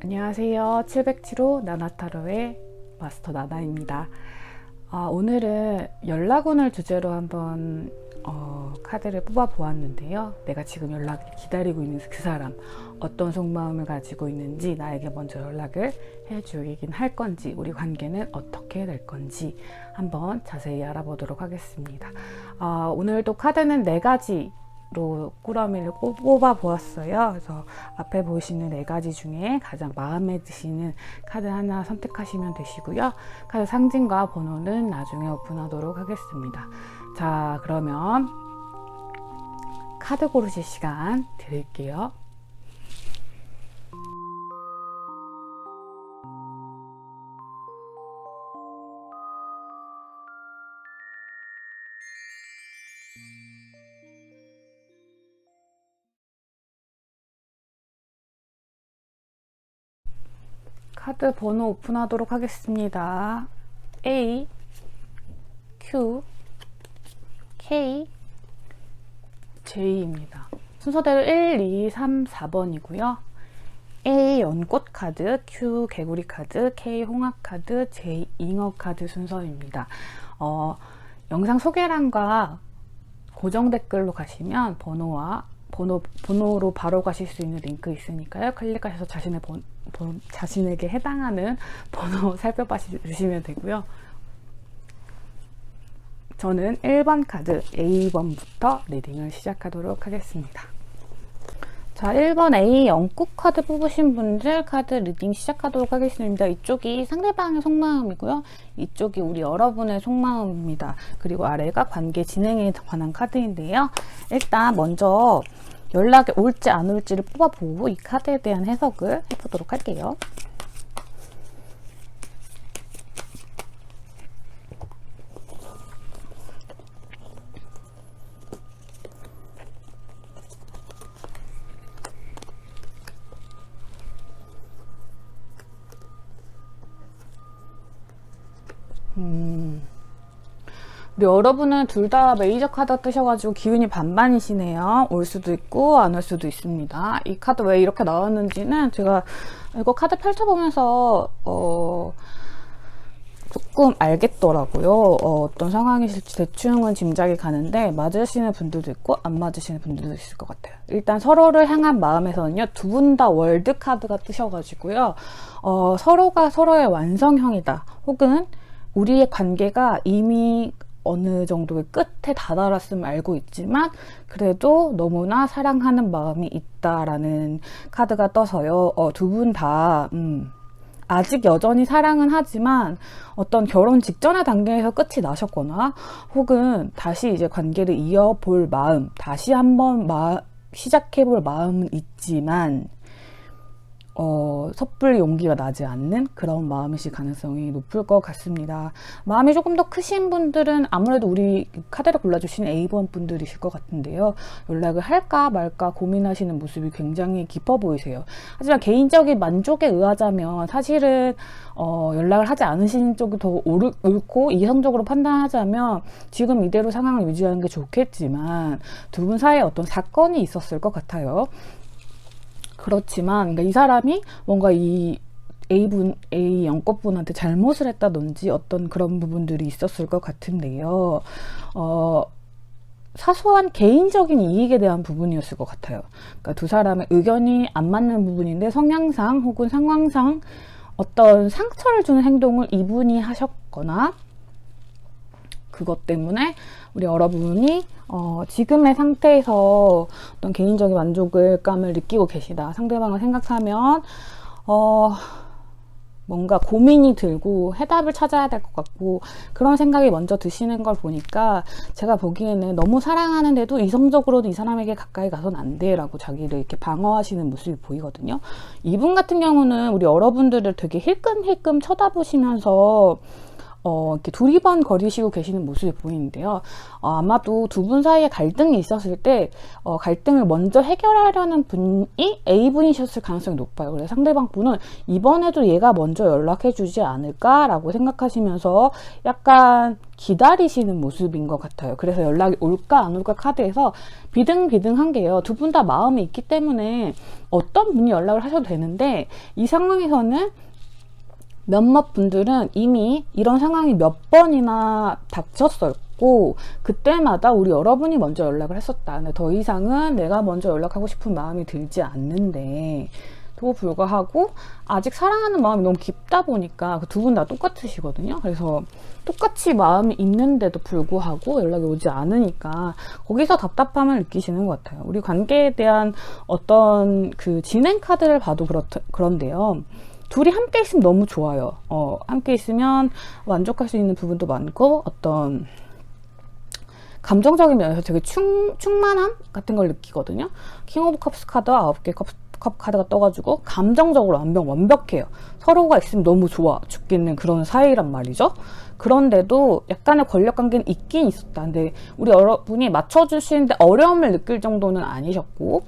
안녕하세요. 707호 나나타로의 마스터 나나입니다. 오늘은 연락운을 주제로 한번 카드를 뽑아 보았는데요. 내가 지금 연락을 기다리고 있는 그 사람, 어떤 속마음을 가지고 있는지, 나에게 먼저 연락을 해주긴 할 건지, 우리 관계는 어떻게 될 건지 한번 자세히 알아보도록 하겠습니다. 오늘도 카드는 4가지 꾸러미를 뽑아 보았어요. 그래서 앞에 보시는 4가지 중에 가장 마음에 드시는 카드 하나 선택하시면 되시고요. 카드 상징과 번호는 나중에 오픈하도록 하겠습니다. 자, 그러면 카드 고르실 시간 드릴게요. 카드 번호 오픈하도록 하겠습니다. A, Q, K, J입니다. 순서대로 1, 2, 3, 4번이고요. A 연꽃 카드, Q 개구리 카드, K 홍합 카드, J 잉어 카드 순서입니다. 영상 소개란과 고정 댓글로 가시면 번호로 바로 가실 수 있는 링크 있으니까요. 클릭하셔서 자신에게 해당하는 번호 살펴봐 주시면 되고요. 저는 1번 카드 A번부터 리딩을 시작하도록 하겠습니다. 자, 1번 A 연꽃 카드 뽑으신 분들 카드 리딩 시작하도록 하겠습니다. 이쪽이 상대방의 속마음이고요. 이쪽이 우리 여러분의 속마음입니다. 그리고 아래가 관계 진행에 관한 카드인데요. 일단 먼저 연락이 올지 안 올지를 뽑아보고 이 카드에 대한 해석을 해보도록 할게요. 우리 여러분은 둘 다 메이저 카드 뜨셔가지고 기운이 반반이시네요. 올 수도 있고 안 올 수도 있습니다. 이 카드 왜 이렇게 나왔는지는 제가 이거 카드 펼쳐보면서 조금 알겠더라고요. 어떤 상황이실지 대충은 짐작이 가는데 맞으시는 분들도 있고 안 맞으시는 분들도 있을 것 같아요. 일단 서로를 향한 마음에서는요, 두 분 다 월드 카드가 뜨셔가지고요, 서로가 서로의 완성형이다, 혹은 우리의 관계가 이미 어느 정도의 끝에 다다랐음을 알고 있지만 그래도 너무나 사랑하는 마음이 있다라는 카드가 떠서요. 두 분 다 아직 여전히 사랑은 하지만 어떤 결혼 직전의 단계에서 끝이 나셨거나 혹은 다시 이제 관계를 이어볼 마음, 다시 한번 시작해볼 마음은 있지만 섣불리 용기가 나지 않는 그런 마음이실 가능성이 높을 것 같습니다. 마음이 조금 더 크신 분들은 아무래도 우리 카드를 골라주신 A번 분들이실 것 같은데요. 연락을 할까 말까 고민하시는 모습이 굉장히 깊어 보이세요. 하지만 개인적인 만족에 의하자면 사실은 연락을 하지 않으시는 쪽이 더 옳고, 이성적으로 판단하자면 지금 이대로 상황을 유지하는 게 좋겠지만 두 분 사이에 어떤 사건이 있었을 것 같아요. 그렇지만 그러니까 이 사람이 뭔가 이 A 연꽃분한테 잘못을 했다든지 어떤 그런 부분들이 있었을 것 같은데요. 사소한 개인적인 이익에 대한 부분이었을 것 같아요. 그러니까 두 사람의 의견이 안 맞는 부분인데 성향상 혹은 상황상 어떤 상처를 주는 행동을 이분이 하셨거나, 그것 때문에 우리 여러분이 지금의 상태에서 어떤 개인적인 만족감을 느끼고 계시다, 상대방을 생각하면 뭔가 고민이 들고 해답을 찾아야 될 것 같고 그런 생각이 먼저 드시는 걸 보니까 제가 보기에는 너무 사랑하는데도 이성적으로도 이 사람에게 가까이 가선 안 돼 라고 자기를 이렇게 방어하시는 모습이 보이거든요. 이분 같은 경우는 우리 여러분들을 되게 힐끔힐끔 쳐다보시면서 이렇게 두리번거리시고 계시는 모습이 보이는데요. 아마도 두 분 사이에 갈등이 있었을 때 갈등을 먼저 해결하려는 분이 A분이셨을 가능성이 높아요. 그래서 상대방 분은 이번에도 얘가 먼저 연락해주지 않을까라고 생각하시면서 약간 기다리시는 모습인 것 같아요. 그래서 연락이 올까 안 올까 카드에서 비등비등한 게요. 두 분 다 마음이 있기 때문에 어떤 분이 연락을 하셔도 되는데, 이 상황에서는 몇몇 분들은 이미 이런 상황이 몇 번이나 닥쳤었고 그때마다 우리 여러분이 먼저 연락을 했었다. 근데 더 이상은 내가 먼저 연락하고 싶은 마음이 들지 않는데 또 불구하고 아직 사랑하는 마음이 너무 깊다 보니까 그 두 분 다 똑같으시거든요. 그래서 똑같이 마음이 있는데도 불구하고 연락이 오지 않으니까 거기서 답답함을 느끼시는 것 같아요. 우리 관계에 대한 어떤 그 진행 카드를 봐도 그런데요. 둘이 함께 있으면 너무 좋아요. 함께 있으면 만족할 수 있는 부분도 많고 어떤 감정적인 면에서 되게 충만함 같은 걸 느끼거든요. 킹 오브 컵스 카드와 9개 컵 카드가 떠가지고 감정적으로 완벽해요. 서로가 있으면 너무 좋아 죽겠는 그런 사이란 말이죠. 그런데도 약간의 권력관계는 있긴 있었다. 근데 우리 여러분이 맞춰주시는데 어려움을 느낄 정도는 아니셨고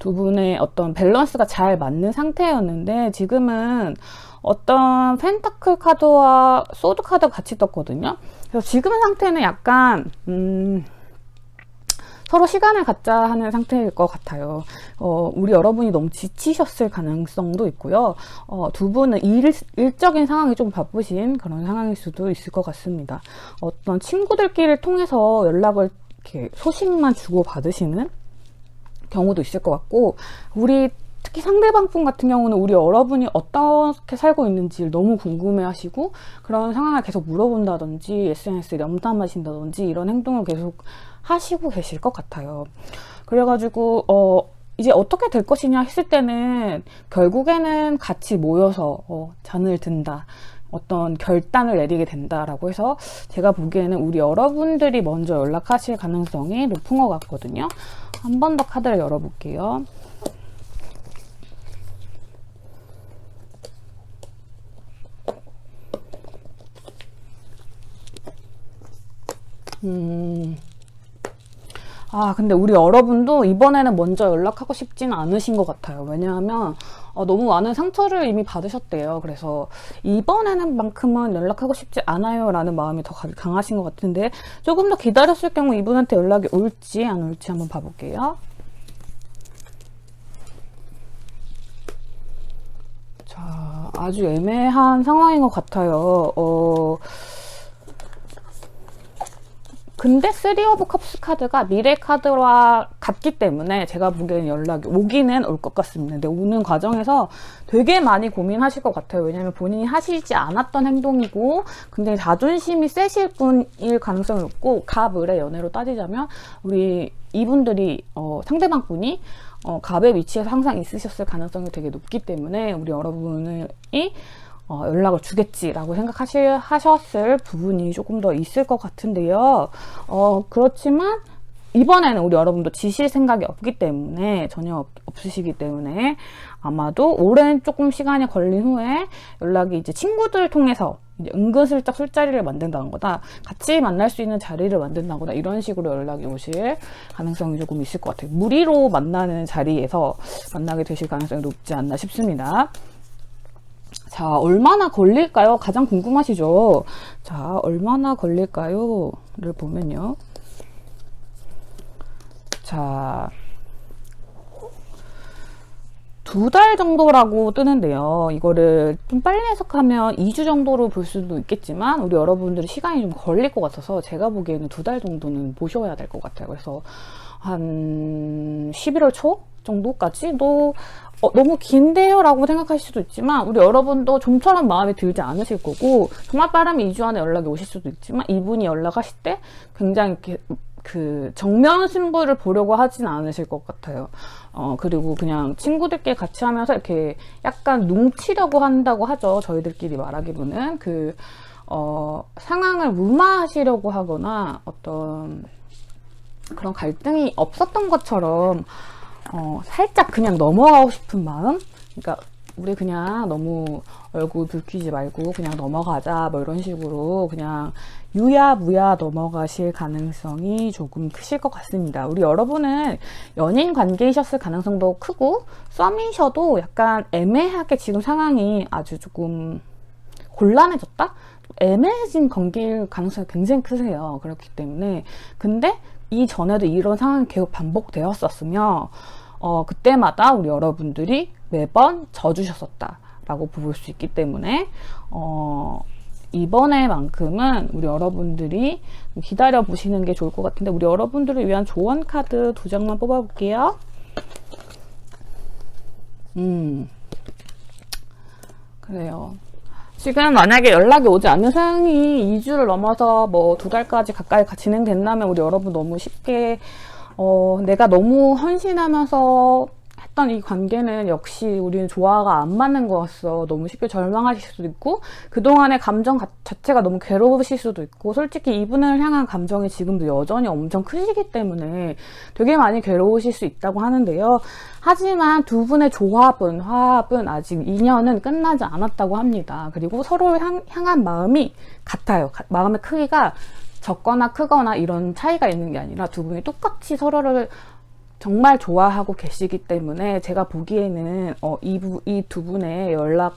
두 분의 어떤 밸런스가 잘 맞는 상태였는데 지금은 어떤 펜타클 카드와 소드 카드가 같이 떴거든요. 그래서 지금 상태는 약간 서로 시간을 갖자 하는 상태일 것 같아요. 우리 여러분이 너무 지치셨을 가능성도 있고요. 두 분은 일적인 상황이 좀 바쁘신 그런 상황일 수도 있을 것 같습니다. 어떤 친구들끼리를 통해서 연락을 이렇게 소식만 주고 받으시는 경우도 있을 것 같고, 특히 상대방 분 같은 경우는 우리 여러분이 어떻게 살고 있는지를 너무 궁금해 하시고 그런 상황을 계속 물어본다든지 SNS에 염탐하신다든지 이런 행동을 계속 하시고 계실 것 같아요. 그래가지고 이제 어떻게 될 것이냐 했을 때는 결국에는 같이 모여서 잔을 든다, 어떤 결단을 내리게 된다라고 해서 제가 보기에는 우리 여러분들이 먼저 연락하실 가능성이 높은 것 같거든요. 한 번 더 카드를 열어볼게요. 근데 우리 여러분도 이번에는 먼저 연락하고 싶지는 않으신 것 같아요. 왜냐하면 너무 많은 상처를 이미 받으셨대요. 그래서 이번에는 만큼은 연락하고 싶지 않아요 라는 마음이 더 강하신 것 같은데, 조금 더 기다렸을 경우 이분한테 연락이 올지 안 올지 한번 봐볼게요. 자, 아주 애매한 상황인 것 같아요. 근데 3 오브 컵스 카드가 미래 카드와 같기 때문에 제가 보기에는 연락이 오기는 올 것 같습니다. 근데 오는 과정에서 되게 많이 고민하실 것 같아요. 왜냐면 본인이 하시지 않았던 행동이고 근데 자존심이 세실 분일 가능성이 높고, 갑을의 연애로 따지자면 우리 이분들이 상대방 분이 갑의 위치에서 항상 있으셨을 가능성이 되게 높기 때문에 우리 여러분이 연락을 주겠지라고 하셨을 부분이 조금 더 있을 것 같은데요. 그렇지만 이번에는 우리 여러분도 지실 생각이 없기 때문에, 전혀 없으시기 때문에 아마도 오랜 조금 시간이 걸린 후에 연락이 이제 친구들 통해서 이제 은근슬쩍 술자리를 만든다는 거다, 같이 만날 수 있는 자리를 만든다거나 이런 식으로 연락이 오실 가능성이 조금 있을 것 같아요. 무리로 만나는 자리에서 만나게 되실 가능성이 높지 않나 싶습니다. 자, 얼마나 걸릴까요? 가장 궁금하시죠? 자, 얼마나 걸릴까요? 를 보면요. 자, 2달 정도라고 뜨는데요. 이거를 좀 빨리 해석하면 2주 정도로 볼 수도 있겠지만 우리 여러분들이 시간이 좀 걸릴 것 같아서 제가 보기에는 2달 정도는 보셔야 될 것 같아요. 그래서 한 11월 초 정도까지도 너무 긴데요 라고 생각하실 수도 있지만 우리 여러분도 좀처럼 마음에 들지 않으실 거고, 정말 빠르면 2주 안에 연락이 오실 수도 있지만 이분이 연락하실 때 굉장히 이렇게 그 정면 승부를 보려고 하진 않으실 것 같아요. 그리고 그냥 친구들끼리 같이 하면서 이렇게 약간 뭉치려고 한다고 하죠. 저희들끼리 말하기로는 상황을 무마하시려고 하거나 어떤 그런 갈등이 없었던 것처럼 살짝 그냥 넘어가고 싶은 마음? 그러니까 우리 그냥 너무 얼굴 붉히지 말고 그냥 넘어가자 뭐 이런 식으로 그냥 유야무야 넘어가실 가능성이 조금 크실 것 같습니다. 우리 여러분은 연인 관계이셨을 가능성도 크고 썸이셔도 약간 애매하게 지금 상황이 아주 조금 곤란해졌다? 애매해진 관계일 가능성이 굉장히 크세요. 그렇기 때문에 근데 이전에도 이런 상황이 계속 반복되었었으며 그때마다 우리 여러분들이 매번 져주셨었다라고 볼 수 있기 때문에 이번에만큼은 우리 여러분들이 기다려 보시는 게 좋을 것 같은데 우리 여러분들을 위한 조언 카드 2장만 뽑아 볼게요. 그래요. 지금 만약에 연락이 오지 않는 상황이 2주를 넘어서 뭐 2달까지 가까이 진행된다면 우리 여러분 너무 쉽게 내가 너무 헌신하면서 했던 이 관계는 역시 우리는 조화가 안 맞는 거였어. 너무 쉽게 절망하실 수도 있고 그동안의 감정 자체가 너무 괴로우실 수도 있고 솔직히 이분을 향한 감정이 지금도 여전히 엄청 크시기 때문에 되게 많이 괴로우실 수 있다고 하는데요. 하지만 두 분의 화합은 아직 인연은 끝나지 않았다고 합니다. 그리고 서로를 향한 마음이 같아요. 마음의 크기가 적거나 크거나 이런 차이가 있는 게 아니라 두 분이 똑같이 서로를 정말 좋아하고 계시기 때문에 제가 보기에는 이 두 분의 연락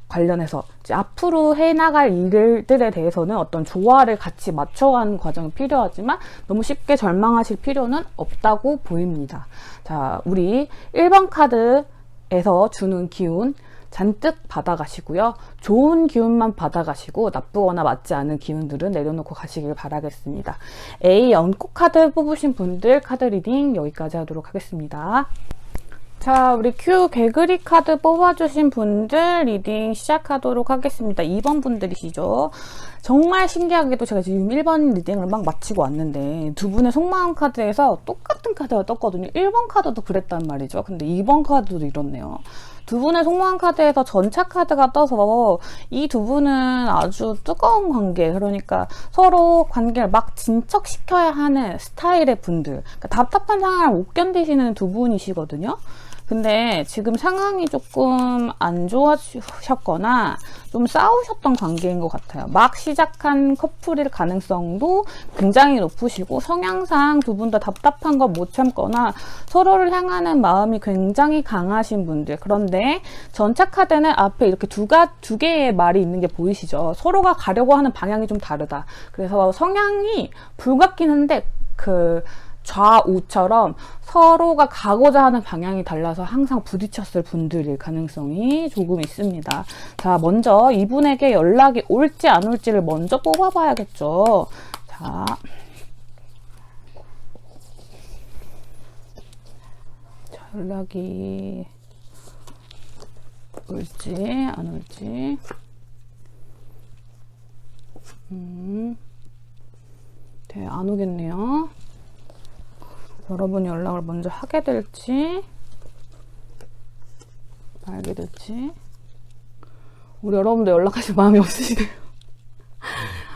관련해서 이제 앞으로 해나갈 일들에 대해서는 어떤 조화를 같이 맞춰가는 과정이 필요하지만 너무 쉽게 절망하실 필요는 없다고 보입니다. 자, 우리 1번 카드에서 주는 기운 잔뜩 받아가시고요. 좋은 기운만 받아가시고 나쁘거나 맞지 않은 기운들은 내려놓고 가시길 바라겠습니다. A 연꽃 카드 뽑으신 분들 카드 리딩 여기까지 하도록 하겠습니다. 자, 우리 Q 개구리 카드 뽑아주신 분들 리딩 시작하도록 하겠습니다. 2번 분들이시죠. 정말 신기하게도 제가 지금 1번 리딩을 막 마치고 왔는데 두 분의 속마음 카드에서 똑같은 카드가 떴거든요. 1번 카드도 그랬단 말이죠. 근데 2번 카드도 이렇네요. 두 분의 속마음 카드에서 전차 카드가 떠서 이 두 분은 아주 뜨거운 관계, 그러니까 서로 관계를 막 진척시켜야 하는 스타일의 분들, 그러니까 답답한 상황을 못 견디시는 두 분이시거든요. 근데 지금 상황이 조금 안 좋아하셨거나 좀 싸우셨던 관계인 것 같아요. 막 시작한 커플일 가능성도 굉장히 높으시고 성향상 두 분 다 답답한 걸 못 참거나 서로를 향하는 마음이 굉장히 강하신 분들. 그런데 전차 카드는 앞에 이렇게 두 개의 말이 있는 게 보이시죠? 서로가 가려고 하는 방향이 좀 다르다. 그래서 성향이 불같긴 한데 좌우처럼 서로가 가고자 하는 방향이 달라서 항상 부딪혔을 분들일 가능성이 조금 있습니다. 자, 먼저 이분에게 연락이 올지 안 올지를 먼저 뽑아봐야겠죠. 자, 연락이 올지 안 올지. 네, 안 오겠네요. 여러분이 연락을 먼저 하게 될지 말게 될지. 우리 여러분도 연락하실 마음이 없으시네요.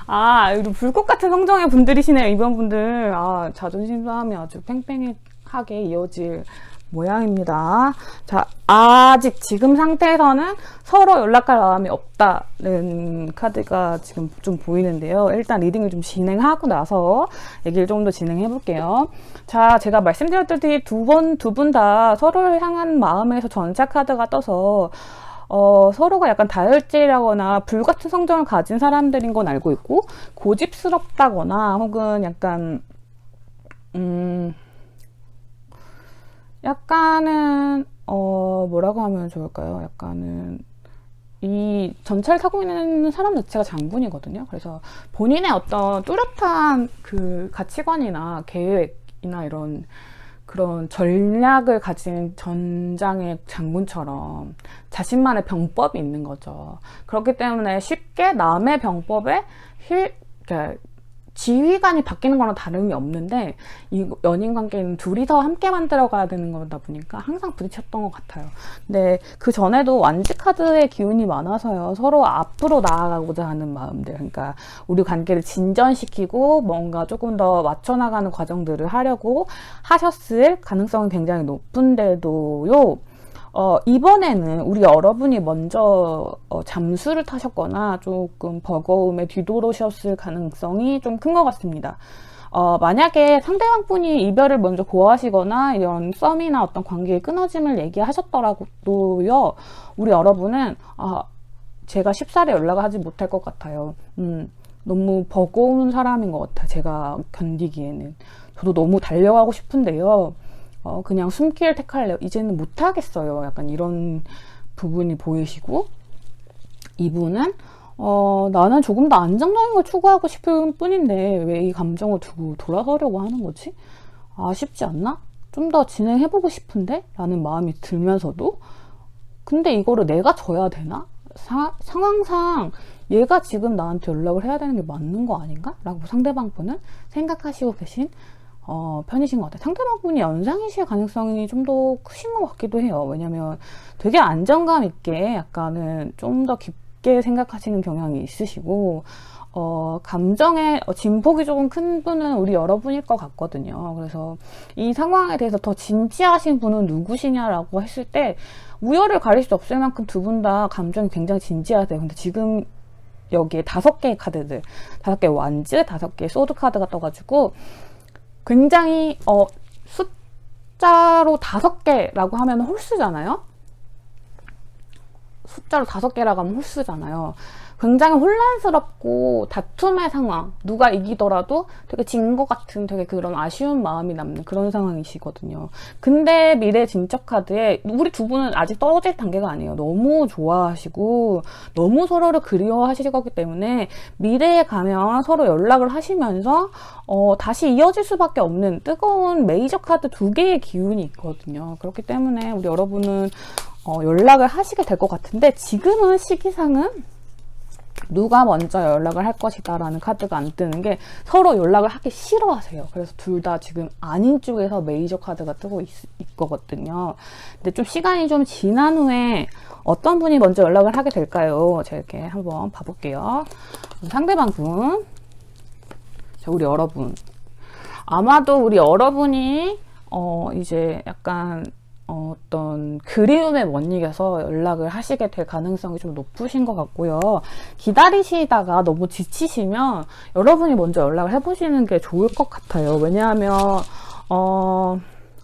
아, 불꽃 같은 성정의 분들이시네요. 이번 분들. 아, 자존심 싸움이 아주 팽팽하게 이어질 모양입니다. 자, 아직 지금 상태에서는 서로 연락할 마음이 없다는 카드가 지금 좀 보이는데요. 일단 리딩을 좀 진행하고 나서 얘기를 좀 더 진행해 볼게요. 자, 제가 말씀드렸듯이 두 분 다 서로를 향한 마음에서 전차 카드가 떠서 서로가 약간 다혈질이라거나 불같은 성정을 가진 사람들인 건 알고 있고 고집스럽다거나 혹은 약간은 뭐라고 하면 좋을까요? 약간은 이 전차를 타고 있는 사람 자체가 장군이거든요. 그래서 본인의 어떤 뚜렷한 그 가치관이나 계획이나 이런 그런 전략을 가진 전장의 장군처럼 자신만의 병법이 있는 거죠. 그렇기 때문에 쉽게 남의 병법에 지휘관이 바뀌는 거랑 다름이 없는데 이 연인 관계는 둘이서 함께 만들어가야 되는 거다 보니까 항상 부딪혔던 것 같아요. 근데 그 전에도 완지 카드의 기운이 많아서요. 서로 앞으로 나아가고자 하는 마음들, 그러니까 우리 관계를 진전시키고 뭔가 조금 더 맞춰나가는 과정들을 하려고 하셨을 가능성이 굉장히 높은데도요. 이번에는 우리 여러분이 먼저 잠수를 타셨거나 조금 버거움에 뒤돌으셨을 가능성이 좀 큰 것 같습니다. 만약에 상대방 분이 이별을 먼저 고하시거나 이런 썸이나 어떤 관계의 끊어짐을 얘기하셨더라도요, 우리 여러분은, 제가 쉽사리 연락을 하지 못할 것 같아요. 너무 버거운 사람인 것 같아요. 제가 견디기에는. 저도 너무 달려가고 싶은데요. 그냥 숨기를 택할래요. 이제는 못하겠어요. 약간 이런 부분이 보이시고, 이분은 나는 조금 더 안정적인 걸 추구하고 싶은 뿐인데 왜 이 감정을 두고 돌아서려고 하는 거지? 쉽지 않나? 좀 더 진행해보고 싶은데? 라는 마음이 들면서도 근데 이거를 내가 져야 되나? 상황상 얘가 지금 나한테 연락을 해야 되는 게 맞는 거 아닌가? 라고 상대방 분은 생각하시고 계신 편이신 것 같아요. 상대방 분이 연상이실 가능성이 좀 더 크신 것 같기도 해요. 왜냐면 되게 안정감 있게 약간은 좀 더 깊게 생각하시는 경향이 있으시고 감정의 진폭이 조금 큰 분은 우리 여러분일 것 같거든요. 그래서 이 상황에 대해서 더 진지하신 분은 누구시냐라고 했을 때 우열을 가릴 수 없을 만큼 두 분 다 감정이 굉장히 진지하세요. 근데 지금 여기에 5개의 카드들, 5개의 완즈, 5개의 소드 카드가 떠가지고 굉장히 숫자로 5개라고 하면 홀수잖아요. 숫자로 5개라고 하면 홀수잖아요. 굉장히 혼란스럽고 다툼의 상황, 누가 이기더라도 되게 진 것 같은 되게 그런 아쉬운 마음이 남는 그런 상황이시거든요. 근데 미래 진척 카드에 우리 두 분은 아직 떨어질 단계가 아니에요. 너무 좋아하시고 너무 서로를 그리워하실 거기 때문에 미래에 가면 서로 연락을 하시면서 다시 이어질 수밖에 없는 뜨거운 메이저 카드 2개의 기운이 있거든요. 그렇기 때문에 우리 여러분은 연락을 하시게 될 것 같은데 지금은 시기상은 누가 먼저 연락을 할 것이다 라는 카드가 안 뜨는 게 서로 연락을 하기 싫어하세요. 그래서 둘 다 지금 아닌 쪽에서 메이저 카드가 뜨고 있거든요. 근데 좀 시간이 좀 지난 후에 어떤 분이 먼저 연락을 하게 될까요? 제가 이렇게 한번 봐볼게요. 상대방 분, 우리 여러분. 아마도 우리 여러분이 이제 약간 어떤 그리움에 못 이겨서 연락을 하시게 될 가능성이 좀 높으신 것 같고요. 기다리시다가 너무 지치시면 여러분이 먼저 연락을 해보시는 게 좋을 것 같아요. 왜냐하면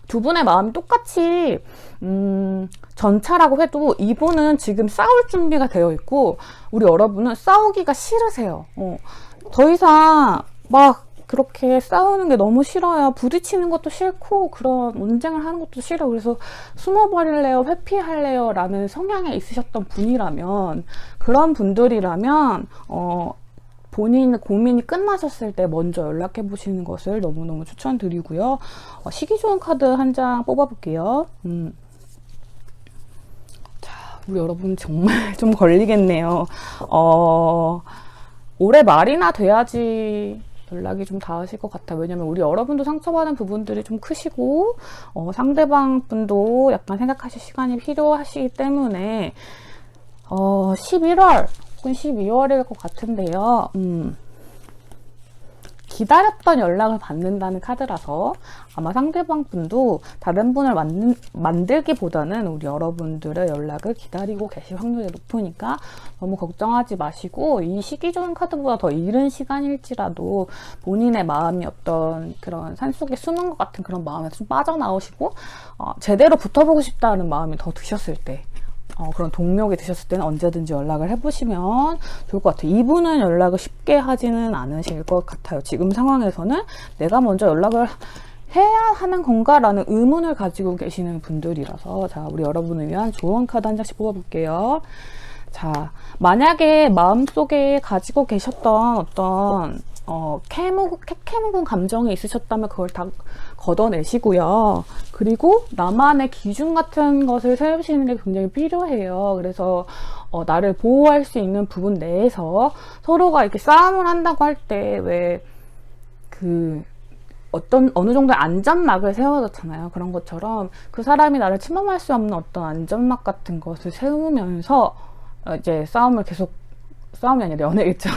두 분의 마음이 똑같이 전차라고 해도 이분은 지금 싸울 준비가 되어 있고 우리 여러분은 싸우기가 싫으세요. 더 이상 막 그렇게 싸우는 게 너무 싫어요. 부딪히는 것도 싫고 그런 논쟁을 하는 것도 싫어. 그래서 숨어버릴래요? 회피할래요? 라는 성향에 있으셨던 분이라면 그런 분들이라면 본인 고민이 끝나셨을 때 먼저 연락해 보시는 것을 너무너무 추천드리고요. 시기 좋은 카드 한 장 뽑아볼게요. 자, 우리 여러분 정말 좀 걸리겠네요. 올해 말이나 돼야지 연락이 좀 닿으실 것 같아요. 왜냐면 우리 여러분도 상처받은 부분들이 좀 크시고 상대방 분도 약간 생각하실 시간이 필요하시기 때문에 11월 혹은 12월일 것 같은데요. 기다렸던 연락을 받는다는 카드라서 아마 상대방 분도 다른 분을 만들기보다는 우리 여러분들의 연락을 기다리고 계실 확률이 높으니까 너무 걱정하지 마시고 이 시기 좋은 카드보다 더 이른 시간일지라도 본인의 마음이 어떤 그런 산속에 숨은 것 같은 그런 마음에서 좀 빠져나오시고 제대로 붙어보고 싶다는 마음이 더 드셨을 때 그런 동력이 드셨을 때는 언제든지 연락을 해보시면 좋을 것 같아요. 이분은 연락을 쉽게 하지는 않으실 것 같아요. 지금 상황에서는 내가 먼저 연락을 해야 하는 건가라는 의문을 가지고 계시는 분들이라서 자, 우리 여러분을 위한 좋은 카드 한 장씩 뽑아볼게요. 자, 만약에 마음속에 가지고 계셨던 어떤 캐캐묵은 감정이 있으셨다면 그걸 다 걷어내시고요. 그리고 나만의 기준 같은 것을 세우시는 게 굉장히 필요해요. 그래서 나를 보호할 수 있는 부분 내에서 서로가 이렇게 싸움을 한다고 할 때 왜 어느 정도의 안전막을 세워뒀잖아요. 그런 것처럼 그 사람이 나를 침범할 수 없는 어떤 안전막 같은 것을 세우면서 이제 싸움이 아니라 연애겠죠.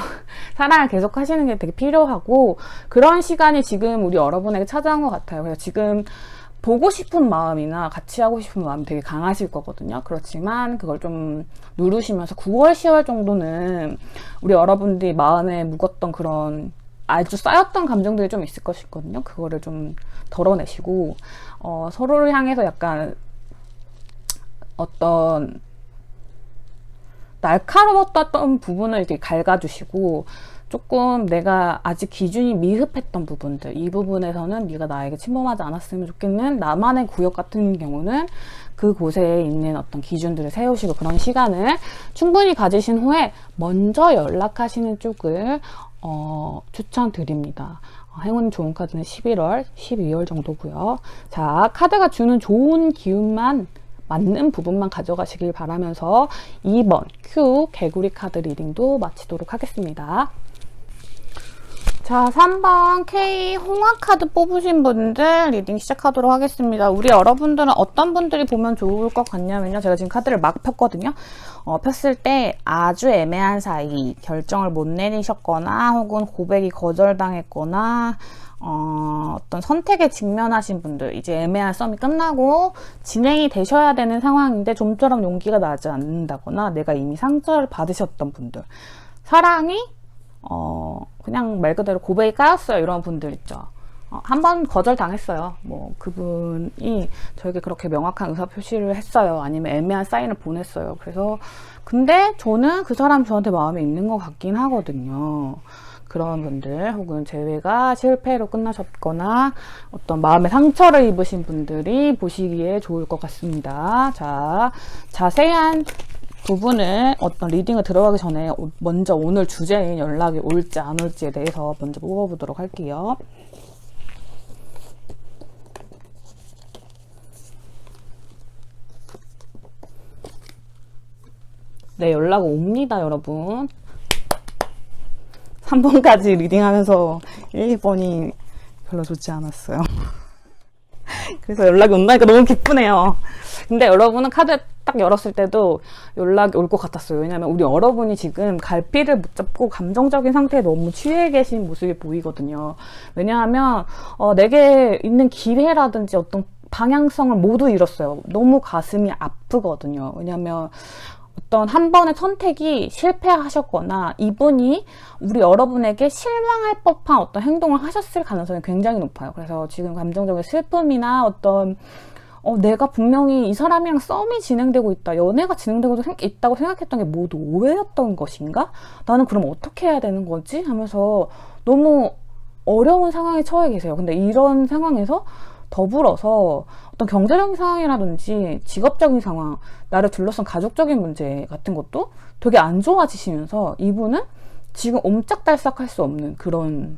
사랑을 계속 하시는 게 되게 필요하고 그런 시간이 지금 우리 여러분에게 찾아온 것 같아요. 그래서 지금 보고 싶은 마음이나 같이 하고 싶은 마음이 되게 강하실 거거든요. 그렇지만 그걸 좀 누르시면서 9월, 10월 정도는 우리 여러분들이 마음에 묵었던 그런 아주 쌓였던 감정들이 좀 있을 것이거든요. 그거를 좀 덜어내시고 서로를 향해서 약간 어떤 날카로웠던 부분을 이렇게 갉아주시고, 조금 내가 아직 기준이 미흡했던 부분들, 이 부분에서는 네가 나에게 침범하지 않았으면 좋겠는 나만의 구역 같은 경우는 그곳에 있는 어떤 기준들을 세우시고, 그런 시간을 충분히 가지신 후에 먼저 연락하시는 쪽을 추천드립니다. 행운 좋은 카드는 11월, 12월 정도고요. 자, 카드가 주는 좋은 기운만, 맞는 부분만 가져가시길 바라면서 2번 Q 개구리 카드 리딩도 마치도록 하겠습니다. 자, 3번 K 홍화 카드 뽑으신 분들 리딩 시작하도록 하겠습니다. 우리 여러분들은 어떤 분들이 보면 좋을 것 같냐면요. 제가 지금 카드를 막 폈거든요. 폈을 때 아주 애매한 사이, 결정을 못 내리셨거나 혹은 고백이 거절당했거나 어떤 선택에 직면하신 분들, 이제 애매한 썸이 끝나고 진행이 되셔야 되는 상황인데 좀처럼 용기가 나지 않는다거나 내가 이미 상처를 받으셨던 분들, 사랑이 그냥 말 그대로 고백이 까였어요. 이런 분들 있죠. 한 번 거절당했어요. 뭐 그분이 저에게 그렇게 명확한 의사표시를 했어요. 아니면 애매한 사인을 보냈어요. 그래서 근데 저는 그 사람 저한테 마음에 있는 것 같긴 하거든요. 그런 분들, 혹은 재회가 실패로 끝나셨거나 어떤 마음의 상처를 입으신 분들이 보시기에 좋을 것 같습니다. 자, 자세한 부분을 어떤 리딩을 들어가기 전에 먼저 오늘 주제인 연락이 올지 안 올지에 대해서 먼저 뽑아보도록 할게요. 네, 연락 옵니다, 여러분. 3번까지 리딩하면서 1, 2번이 별로 좋지 않았어요. 그래서 연락이 온다니까 너무 기쁘네요. 근데 여러분은 카드 딱 열었을 때도 연락이 올 것 같았어요. 왜냐면 우리 여러분이 지금 갈피를 못 잡고 감정적인 상태에 너무 취해 계신 모습이 보이거든요. 왜냐하면 내게 있는 기회라든지 어떤 방향성을 모두 잃었어요. 너무 가슴이 아프거든요. 왜냐하면 어떤 한 번의 선택이 실패하셨거나 이분이 우리 여러분에게 실망할 법한 어떤 행동을 하셨을 가능성이 굉장히 높아요. 그래서 지금 감정적인 슬픔이나 어떤 내가 분명히 이 사람이랑 썸이 진행되고 있다, 연애가 진행되고 있다고 생각했던 게 모두 오해였던 것인가? 나는 그럼 어떻게 해야 되는 거지? 하면서 너무 어려운 상황에 처해 계세요. 근데 이런 상황에서 더불어서 어떤 경제적인 상황이라든지 직업적인 상황, 나를 둘러싼 가족적인 문제 같은 것도 되게 안 좋아지시면서 이분은 지금 옴짝달싹 할 수 없는 그런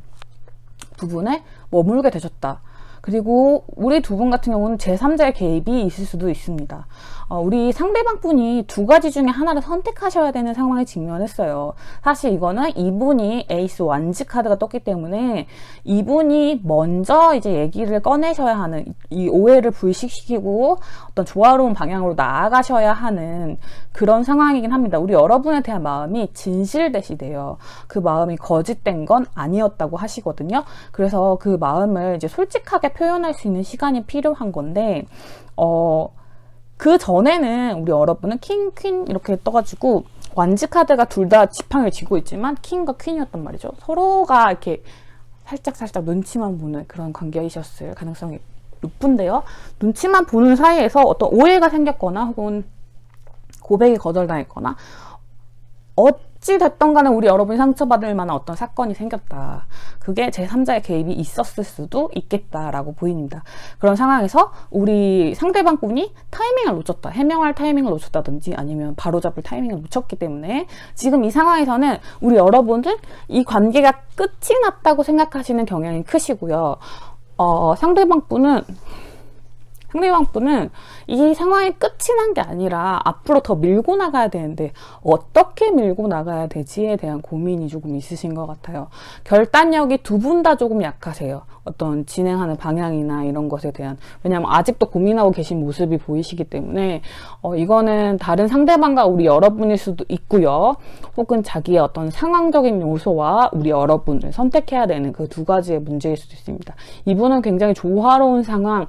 부분에 머물게 되셨다. 그리고 우리 두 분 같은 경우는 제3자의 개입이 있을 수도 있습니다. 우리 상대방 분이 두 가지 중에 하나를 선택하셔야 되는 상황에 직면했어요. 사실 이거는 이분이 에이스 완지 카드가 떴기 때문에 이분이 먼저 이제 얘기를 꺼내셔야 하는, 이 오해를 불식시키고 어떤 조화로운 방향으로 나아가셔야 하는 그런 상황이긴 합니다. 우리 여러분에 대한 마음이 진실되시대요. 그 마음이 거짓된 건 아니었다고 하시거든요. 그래서 그 마음을 이제 솔직하게 표현할 수 있는 시간이 필요한 건데, 그 전에는 우리 여러분은 킹, 퀸 이렇게 떠가지고 완지 카드가 둘 다 지팡이를 쥐고 있지만 킹과 퀸이었단 말이죠. 서로가 이렇게 살짝 눈치만 보는 그런 관계이셨을 가능성이 높은데요. 눈치만 보는 사이에서 어떤 오해가 생겼거나 혹은 고백이 거절당했거나 어찌 됐던 간에 우리 여러분이 상처받을 만한 어떤 사건이 생겼다. 그게 제3자의 개입이 있었을 수도 있겠다라고 보입니다. 그런 상황에서 우리 상대방 분이 타이밍을 놓쳤다. 해명할 타이밍을 놓쳤다든지 아니면 바로잡을 타이밍을 놓쳤기 때문에 지금 이 상황에서는 우리 여러분은 이 관계가 끝이 났다고 생각하시는 경향이 크시고요. 상대방 분은 상대방 분은 이 상황이 끝이 난 게 아니라 앞으로 더 밀고 나가야 되는데 어떻게 밀고 나가야 되지에 대한 고민이 조금 있으신 것 같아요. 결단력이 두 분 다 조금 약하세요. 어떤 진행하는 방향이나 이런 것에 대한, 왜냐하면 아직도 고민하고 계신 모습이 보이시기 때문에 이거는 다른 상대방과 우리 여러분일 수도 있고요. 혹은 자기의 어떤 상황적인 요소와 우리 여러분을 선택해야 되는 그 두 가지의 문제일 수도 있습니다. 이분은 굉장히 조화로운 상황,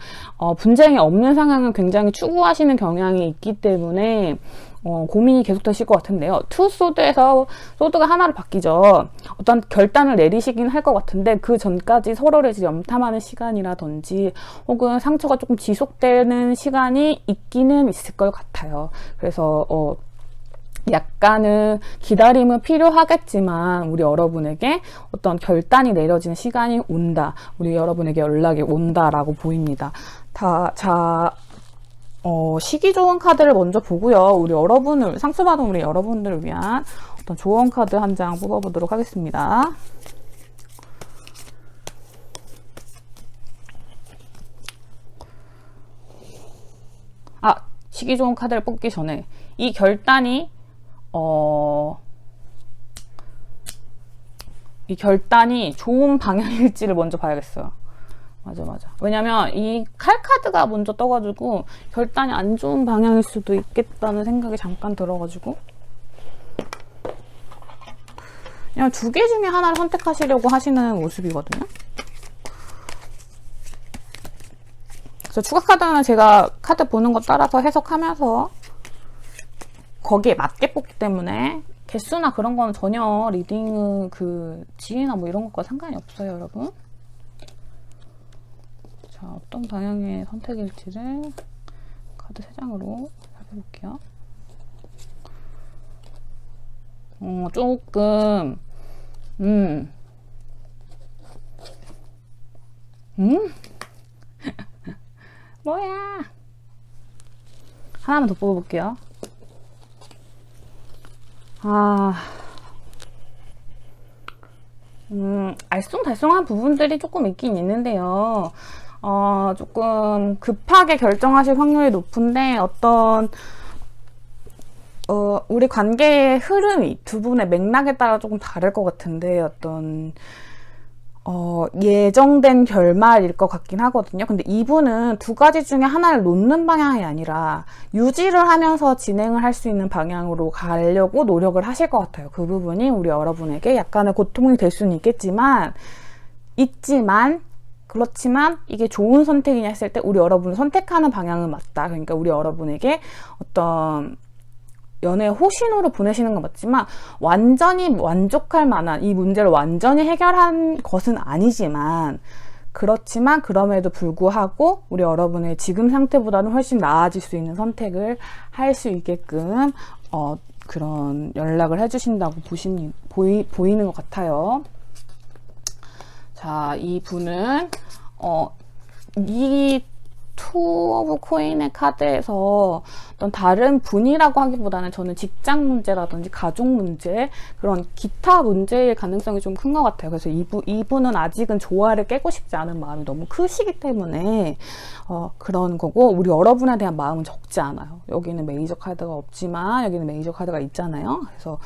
분쟁이 없는 상황을 굉장히 추구하시는 경향이 있기 때문에 고민이 계속되실 것 같은데요. 투 소드에서 소드가 하나로 바뀌죠. 어떤 결단을 내리시긴 할 것 같은데 그 전까지 서로를 염탐하는 시간이라든지 혹은 상처가 조금 지속되는 시간이 있기는 있을 것 같아요. 그래서 약간은 기다림은 필요하겠지만 우리 여러분에게 어떤 결단이 내려지는 시간이 온다. 우리 여러분에게 연락이 온다라고 보입니다. 시기 좋은 카드를 먼저 보고요. 우리 여러분을, 상처받은 우리 여러분들을 위한 어떤 조언 카드 한 장 뽑아보도록 하겠습니다. 시기 좋은 카드를 뽑기 전에 이 결단이 좋은 방향일지를 먼저 봐야겠어요. 맞아. 왜냐면 이 칼 카드가 먼저 떠가지고 결단이 안 좋은 방향일 수도 있겠다는 생각이 잠깐 들어가지고 그냥 두 개 중에 하나를 선택하시려고 하시는 모습이거든요. 그래서 추가 카드는 제가 카드 보는 거 따라서 해석하면서 거기에 맞게 뽑기 때문에 개수나 그런 거는 전혀 리딩 그 지혜나 뭐 이런 것과 상관이 없어요, 여러분. 자, 어떤 방향의 선택일지를 카드 3장으로 살펴볼게요. 조금 뭐야? 하나만 더 뽑아볼게요. 알쏭달쏭한 부분들이 조금 있긴 있는데요. 조금 급하게 결정하실 확률이 높은데 우리 관계의 흐름이 두 분의 맥락에 따라 조금 다를 것 같은데 예정된 결말일 것 같긴 하거든요. 근데 이분은 두 가지 중에 하나를 놓는 방향이 아니라 유지를 하면서 진행을 할 수 있는 방향으로 가려고 노력을 하실 것 같아요. 그 부분이 우리 여러분에게 약간의 고통이 될 수는 그렇지만 이게 좋은 선택이냐 했을 때 우리 여러분이 선택하는 방향은 맞다. 그러니까 우리 여러분에게 어떤 연애 호신호로 보내시는 건 맞지만 완전히 만족할 만한, 이 문제를 완전히 해결한 것은 아니지만 그렇지만 그럼에도 불구하고 우리 여러분의 지금 상태보다는 훨씬 나아질 수 있는 선택을 할 수 있게끔 그런 연락을 해주신다고 보이는 것 같아요. 자, 이 분은 이 투 오브 코인의 카드에서 어떤 다른 분이라고 하기보다는 저는 직장 문제라든지 가족 문제, 그런 기타 문제일 가능성이 좀 큰 것 같아요. 그래서 이분은 아직은 조화를 깨고 싶지 않은 마음이 너무 크시기 때문에 그런 거고, 우리 여러분에 대한 마음은 적지 않아요. 여기는 메이저 카드가 없지만 여기는 메이저 카드가 있잖아요. 그래서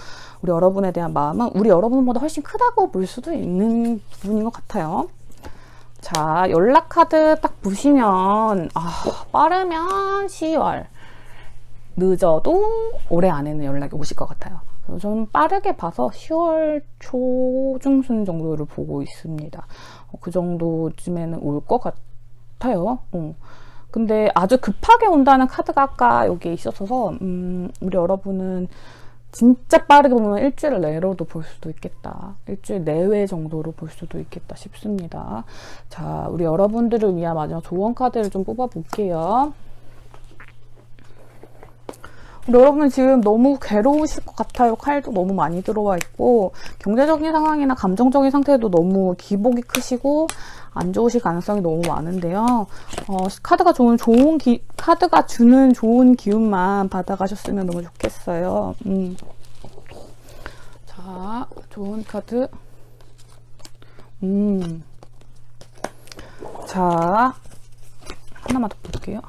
우리 여러분에 대한 마음은 우리 여러분보다 훨씬 크다고 볼 수도 있는 부분인 것 같아요. 자, 연락 카드 딱 보시면 빠르면 10월, 늦어도 올해 안에는 연락이 오실 것 같아요. 그래서 저는 빠르게 봐서 10월 초중순 정도를 보고 있습니다. 그 정도쯤에는 올 것 같아요. 근데 아주 급하게 온다는 카드가 아까 여기에 있었어서 우리 여러분은 진짜 빠르게 보면 일주일 내로도 볼 수도 있겠다. 일주일 내외 정도로 볼 수도 있겠다 싶습니다. 자, 우리 여러분들을 위한 마지막 조언 카드를 좀 뽑아볼게요. 우리 여러분은 지금 너무 괴로우실 것 같아요. 칼도 너무 많이 들어와 있고 경제적인 상황이나 감정적인 상태도 너무 기복이 크시고 안 좋으실 가능성이 너무 많은데요. 카드가 카드가 주는 좋은 기운만 받아가셨으면 너무 좋겠어요. 자, 좋은 카드. 자, 하나만 더 볼게요.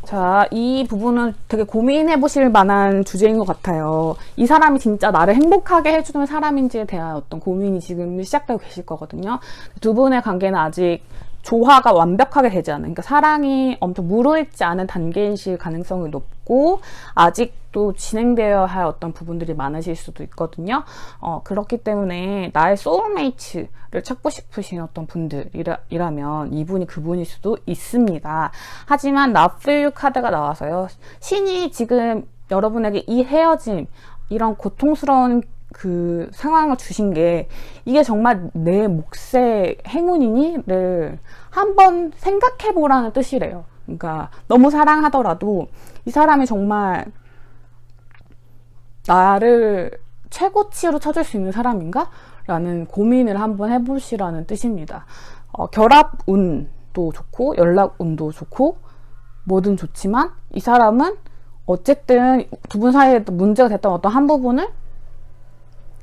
자, 이 부분은 되게 고민해 보실 만한 주제인 것 같아요. 이 사람이 진짜 나를 행복하게 해주는 사람인지에 대한 어떤 고민이 지금 시작되고 계실 거거든요. 두 분의 관계는 아직 조화가 완벽하게 되지 않은, 그러니까 사랑이 엄청 무르익지 않은 단계이실 가능성이 높고 아직도 진행되어야 할 어떤 부분들이 많으실 수도 있거든요. 그렇기 때문에 나의 소울메이트를 찾고 싶으신 어떤 분들이라면 이분이 그분일 수도 있습니다. 하지만 Not For You 카드가 나와서요. 신이 지금 여러분에게 이 헤어짐, 이런 고통스러운 그 상황을 주신 게 이게 정말 내 몫의 행운이니?를 한번 생각해 보라는 뜻이래요. 그러니까 너무 사랑하더라도 이 사람이 정말 나를 최고치로 쳐줄 수 있는 사람인가? 라는 고민을 한번 해보시라는 뜻입니다. 결합 운도 좋고 연락 운도 좋고 뭐든 좋지만 이 사람은 어쨌든 두 분 사이에 문제가 됐던 어떤 한 부분을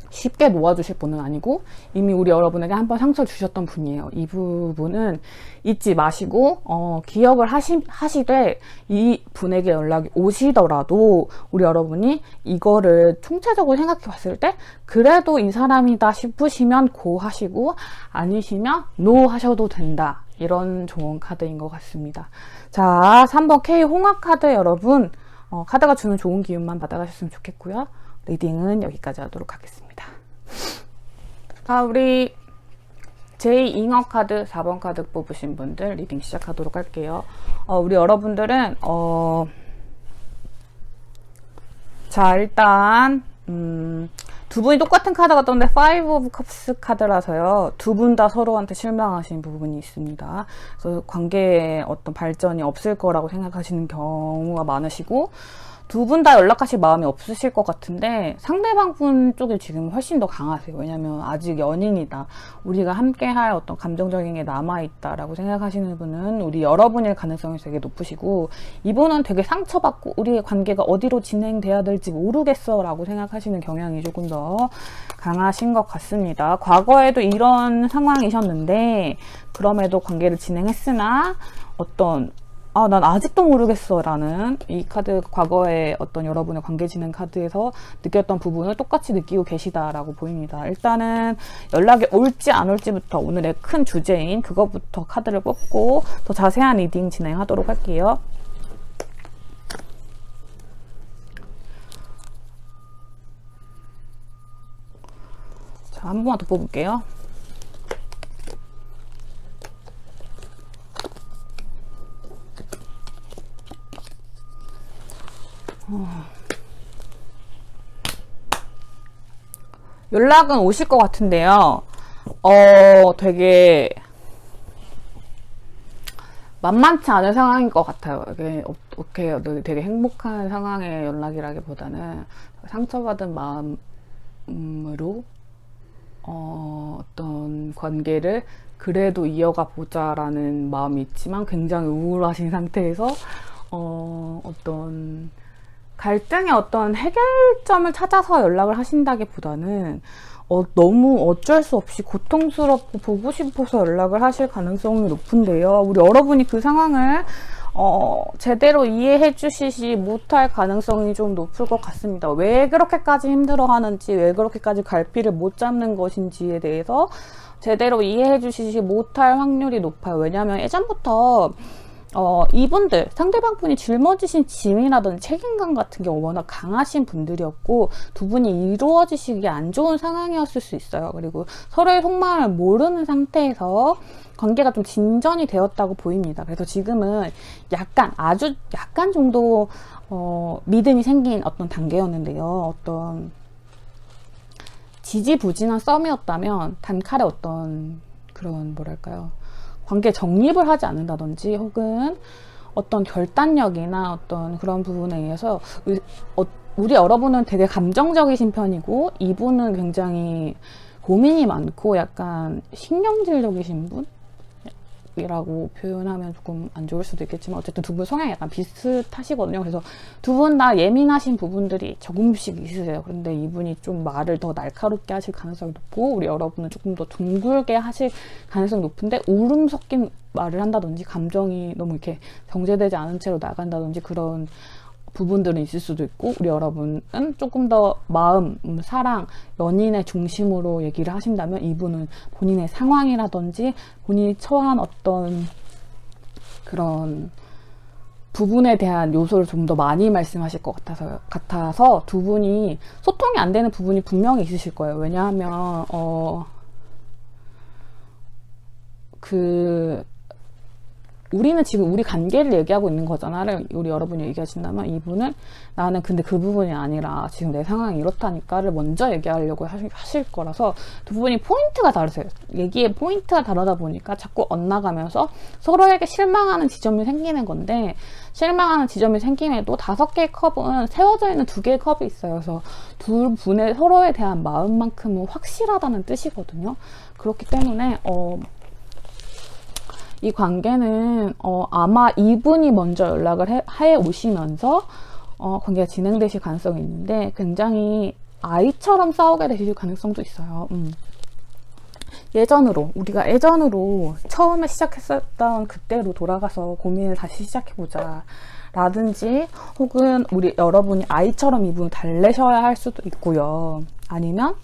쉽게 놓아주실 분은 아니고 이미 우리 여러분에게 한번 상처를 주셨던 분이에요. 이 부분은 잊지 마시고 기억을 하시되 이 분에게 연락이 오시더라도 우리 여러분이 이거를 총체적으로 생각해 봤을 때 그래도 이 사람이다 싶으시면 고 하시고 아니시면 노 하셔도 된다. 이런 좋은 카드인 것 같습니다. 자, 3번 K 홍합 카드 여러분, 카드가 주는 좋은 기운만 받아가셨으면 좋겠고요. 리딩은 여기까지 하도록 하겠습니다. 자, 우리 제2 잉어 카드 4번 카드 뽑으신 분들 리딩 시작하도록 할게요. 우리 여러분들은 자, 일단 두 분이 똑같은 카드가 떴는데 Five of Cups 카드라서요. 두 분 다 서로한테 실망하신 부분이 있습니다. 그래서 관계에 어떤 발전이 없을 거라고 생각하시는 경우가 많으시고 두 분 다 연락하실 마음이 없으실 것 같은데 상대방 분 쪽이 지금 훨씬 더 강하세요. 왜냐면 아직 연인이다. 우리가 함께 할 어떤 감정적인 게 남아있다 라고 생각하시는 분은 우리 여러분일 가능성이 되게 높으시고 이분은 되게 상처받고 우리의 관계가 어디로 진행돼야 될지 모르겠어 라고 생각하시는 경향이 조금 더 강하신 것 같습니다. 과거에도 이런 상황이셨는데 그럼에도 관계를 진행했으나 어떤 난 아직도 모르겠어 라는 이 카드 과거에 어떤 여러분의 관계 진행 카드에서 느꼈던 부분을 똑같이 느끼고 계시다라고 보입니다. 일단은 연락이 올지 안 올지부터 오늘의 큰 주제인 그것부터 카드를 뽑고 더 자세한 리딩 진행하도록 할게요. 자, 한 번만 더 뽑을게요. 연락은 오실 것 같은데요. 되게 만만치 않은 상황인 것 같아요. 이게 어떻게 되게 행복한 상황의 연락이라기보다는 상처받은 마음으로 어떤 관계를 그래도 이어가 보자라는 마음이 있지만 굉장히 우울하신 상태에서 어떤 갈등의 어떤 해결점을 찾아서 연락을 하신다기보다는 너무 어쩔 수 없이 고통스럽고 보고 싶어서 연락을 하실 가능성이 높은데요. 우리 여러분이 그 상황을 제대로 이해해 주시지 못할 가능성이 좀 높을 것 같습니다. 왜 그렇게까지 힘들어 하는지, 왜 그렇게까지 갈피를 못 잡는 것인지에 대해서 제대로 이해해 주시지 못할 확률이 높아요. 왜냐하면 예전부터 이분들, 상대방 분이 짊어지신 짐이라든지 책임감 같은 게 워낙 강하신 분들이었고 두 분이 이루어지시기 안 좋은 상황이었을 수 있어요. 그리고 서로의 속마음을 모르는 상태에서 관계가 좀 진전이 되었다고 보입니다. 그래서 지금은 아주 약간 정도 믿음이 생긴 어떤 단계였는데요. 어떤 지지부진한 썸이었다면 단칼에 어떤 그런 뭐랄까요, 관계 정립을 하지 않는다든지 혹은 어떤 결단력이나 어떤 그런 부분에 의해서 우리 여러분은 되게 감정적이신 편이고 이분은 굉장히 고민이 많고 약간 신경질적이신 분? 성격이라고 표현하면 조금 안 좋을 수도 있겠지만 어쨌든 두 분 성향이 약간 비슷하시거든요. 그래서 두 분 다 예민하신 부분들이 조금씩 있으세요. 그런데 이분이 좀 말을 더 날카롭게 하실 가능성이 높고 우리 여러분은 조금 더 둥글게 하실 가능성이 높은데 울음 섞인 말을 한다든지 감정이 너무 이렇게 정제되지 않은 채로 나간다든지 그런 부분들은 있을 수도 있고 우리 여러분은 조금 더 마음, 사랑, 연인의 중심으로 얘기를 하신다면 이분은 본인의 상황이라든지 본인이 처한 어떤 그런 부분에 대한 요소를 좀 더 많이 말씀하실 것 같아서 두 분이 소통이 안 되는 부분이 분명히 있으실 거예요. 왜냐하면 우리는 지금 우리 관계를 얘기하고 있는 거잖아요. 우리 여러분이 얘기하신다면 이분은 나는 근데 그 부분이 아니라 지금 내 상황이 이렇다니까를 먼저 얘기하려고 하실 거라서 두 분이 포인트가 다르세요. 얘기의 포인트가 다르다 보니까 자꾸 엇나가면서 서로에게 실망하는 지점이 생기는 건데 실망하는 지점이 생김에도 5개의 컵은 세워져 있는 2개의 컵이 있어요. 그래서 두 분의 서로에 대한 마음만큼은 확실하다는 뜻이거든요. 그렇기 때문에 이 관계는 아마 이분이 먼저 연락을 해 오시면서 관계가 진행되실 가능성이 있는데 굉장히 아이처럼 싸우게 되실 가능성도 있어요. 우리가 예전으로 처음에 시작했었던 그때로 돌아가서 고민을 다시 시작해보자 라든지 혹은 우리 여러분이 아이처럼 이분을 달래셔야 할 수도 있고요. 아니면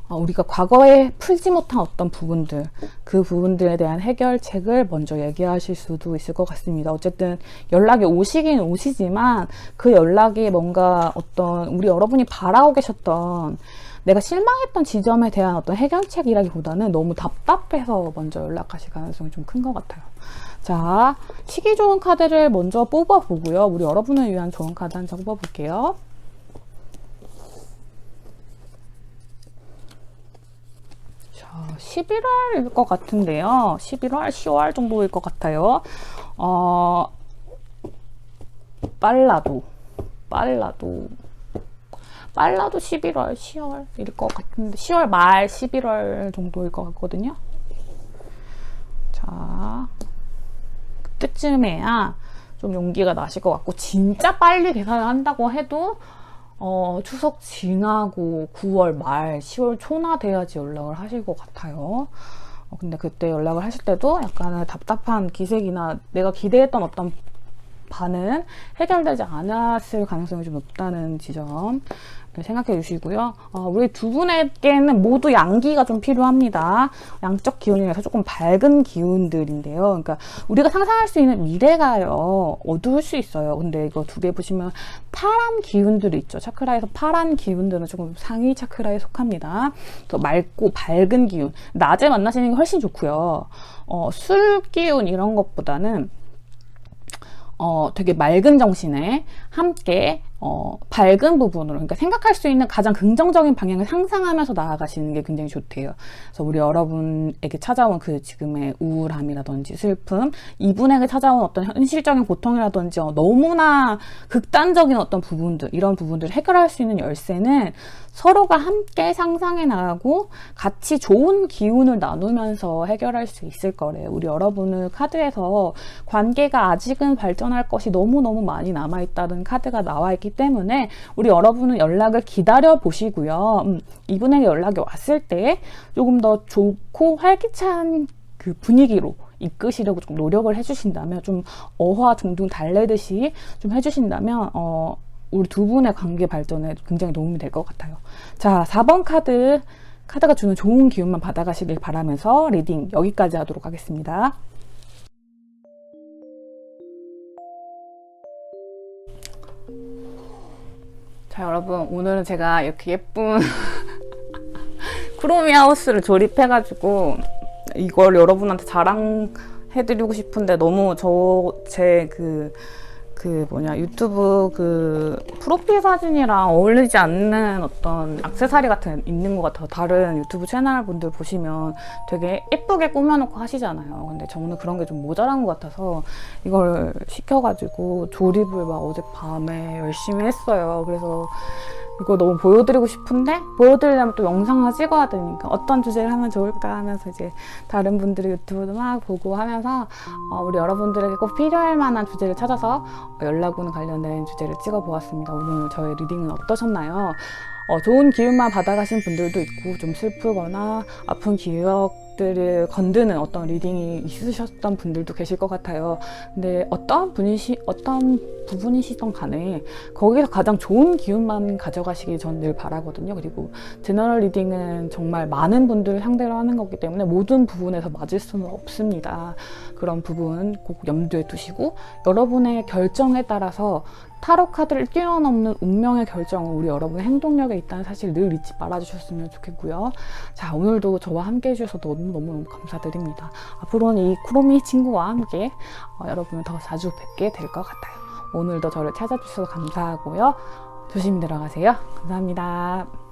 우리가 과거에 풀지 못한 어떤 부분들, 그 부분들에 대한 해결책을 먼저 얘기하실 수도 있을 것 같습니다. 어쨌든 연락이 오시긴 오시지만 그 연락이 뭔가 어떤 우리 여러분이 바라고 계셨던 내가 실망했던 지점에 대한 어떤 해결책이라기보다는 너무 답답해서 먼저 연락하실 가능성이 좀 큰 것 같아요. 자, 치기 좋은 카드를 먼저 뽑아보고요. 우리 여러분을 위한 좋은 카드 한 장 뽑아볼게요. 자, 11월일 것 같은데요. 11월, 10월 정도일 것 같아요. 빨라도 11월, 10월일 것 같은데 10월 말 11월 정도일 것 같거든요. 자, 그때쯤에야 좀 용기가 나실 것 같고 진짜 빨리 계산을 한다고 해도 추석 지나고 9월 말 10월 초나 돼야지 연락을 하실 것 같아요. 근데 그때 연락을 하실 때도 약간 답답한 기색이나 내가 기대했던 어떤 반은 해결되지 않았을 가능성이 좀 높다는 지점 생각해 주시고요. 우리 두 분에게는 모두 양기가 좀 필요합니다. 양적 기운이라서 조금 밝은 기운들인데요. 그러니까 우리가 상상할 수 있는 미래가요, 어두울 수 있어요. 근데 이거 두 개 보시면 파란 기운들이 있죠. 차크라에서 파란 기운들은 조금 상위 차크라에 속합니다. 더 맑고 밝은 기운. 낮에 만나시는 게 훨씬 좋고요. 술 기운 이런 것보다는 되게 맑은 정신에 함께 밝은 부분으로, 그러니까 생각할 수 있는 가장 긍정적인 방향을 상상하면서 나아가시는 게 굉장히 좋대요. 그래서 우리 여러분에게 찾아온 그 지금의 우울함이라든지 슬픔, 이분에게 찾아온 어떤 현실적인 고통이라든지 너무나 극단적인 어떤 부분들, 이런 부분들을 해결할 수 있는 열쇠는 서로가 함께 상상해 나가고 같이 좋은 기운을 나누면서 해결할 수 있을 거래요. 우리 여러분은 카드에서 관계가 아직은 발전할 것이 너무너무 많이 남아있다는 카드가 나와 있기 때문에 우리 여러분은 연락을 기다려 보시고요. 이분에게 연락이 왔을 때 조금 더 좋고 활기찬 그 분위기로 이끄시려고 좀 노력을 해주신다면, 좀 어화 둥둥 달래듯이 좀 해주신다면 우리 두 분의 관계 발전에 굉장히 도움이 될 것 같아요. 자, 4번 카드가 주는 좋은 기운만 받아가시길 바라면서 리딩 여기까지 하도록 하겠습니다. 자, 여러분, 오늘은 제가 이렇게 예쁜 크로미 하우스를 조립해가지고 이걸 여러분한테 자랑해드리고 싶은데 너무 제 유튜브 그 프로필 사진이랑 어울리지 않는 어떤 액세서리 같은 있는 것 같아요. 다른 유튜브 채널 분들 보시면 되게 예쁘게 꾸며놓고 하시잖아요. 근데 저는 그런 게 좀 모자란 것 같아서 이걸 시켜가지고 조립을 막 어젯밤에 열심히 했어요. 그래서 이거 너무 보여드리고 싶은데 보여드리려면 또 영상을 찍어야 되니까 어떤 주제를 하면 좋을까 하면서 이제 다른 분들의 유튜브도 막 보고 하면서 우리 여러분들에게 꼭 필요할 만한 주제를 찾아서 연락오는 관련된 주제를 찍어보았습니다. 오늘 저의 리딩은 어떠셨나요? 좋은 기운만 받아가신 분들도 있고 좀 슬프거나 아픈 기억들을 건드는 어떤 리딩이 있으셨던 분들도 계실 것 같아요. 근데 어떤 부분이시던 간에 거기서 가장 좋은 기운만 가져가시길 전 늘 바라거든요. 그리고 제너럴 리딩은 정말 많은 분들을 상대로 하는 거기 때문에 모든 부분에서 맞을 수는 없습니다. 그런 부분 꼭 염두에 두시고 여러분의 결정에 따라서 타로 카드를 뛰어넘는 운명의 결정은 우리 여러분의 행동력에 있다는 사실 늘 잊지 말아주셨으면 좋겠고요. 자, 오늘도 저와 함께 해주셔서 너무너무 감사드립니다. 앞으로는 이 쿠로미 친구와 함께 여러분을 더 자주 뵙게 될 것 같아요. 오늘도 저를 찾아주셔서 감사하고요. 조심히 들어가세요. 감사합니다.